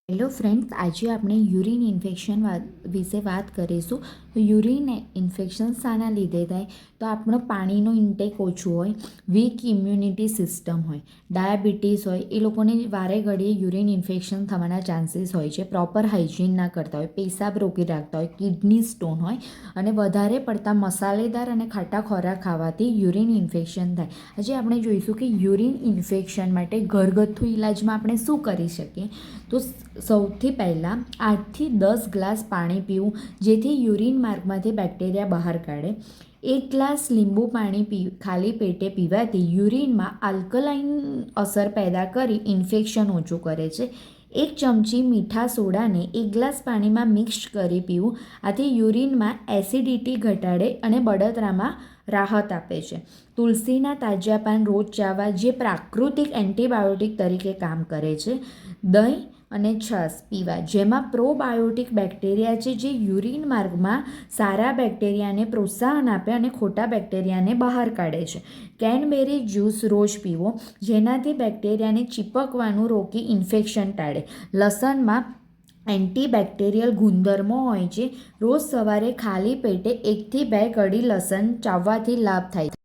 Hello friends, આજે આપણે urine infection વિશે વાત કરીશું. તો યુરિન ઇન્ફેક્શન શાના લીધે થાય? તો આપણો પાણીનો ઇન્ટેક ઓછું હોય, વીક ઇમ્યુનિટી સિસ્ટમ હોય, ડાયાબિટીસ હોય, એ લોકોને વારે ઘડીએ યુરિન ઇન્ફેક્શન થવાના ચાન્સીસ હોય છે. પ્રોપર હાઇજીન ના કરતા હોય, પેશાબ રોકી રાખતા હોય, કિડની સ્ટોન હોય અને વધારે પડતા મસાલેદાર અને ખાટા ખોરાક ખાવાથી યુરિન ઇન્ફેક્શન થાય. આજે આપણે જોઈશું કે યુરિન ઇન્ફેક્શન માટે ઘરગથ્થુ ઇલાજમાં આપણે શું કરી શકીએ. તો સૌથી પહેલાં 8થી 10 ગ્લાસ પાણી પીવું, જેથી યુરિન માર્ગમાંથી બેક્ટેરિયા બહાર કાઢે. 1 ગ્લાસ લીંબુ પાણી ખાલી પેટે પીવાથી યુરિનમાં આલ્કલાઇન અસર પેદા કરી ઇન્ફેક્શન ઓછું કરે છે. 1 ચમચી મીઠા સોડાને 1 ગ્લાસ પાણીમાં મિક્સ કરી પીવું. આથી યુરિનમાં એસિડિટી ઘટાડે અને બળતરામાં રાહત આપે છે. તુલસીના તાજા પાન રોજ ચાવવા, જે પ્રાકૃતિક એન્ટીબાયોટિક તરીકે કામ કરે છે. દહીં અને છાશ પીવા, જેમાં પ્રોબાયોટિક બેક્ટેરિયા છે, જે યુરિન માર્ગમાં સારા બેક્ટેરિયાને પ્રોત્સાહન આપે અને ખોટા બેક્ટેરિયાને બહાર કાઢે છે. કેનબેરી જ્યુસ રોજ પીવો, જેનાથી બેક્ટેરિયાને ચીપકવાનું રોકી ઇન્ફેક્શન ટાળે. લસણમાં એન્ટીબેક્ટેરિયલ ગુણધર્મો હોય છે. રોજ સવારે ખાલી પેટે 1થી 2 કળી લસણ ચાવવાથી લાભ થાય છે.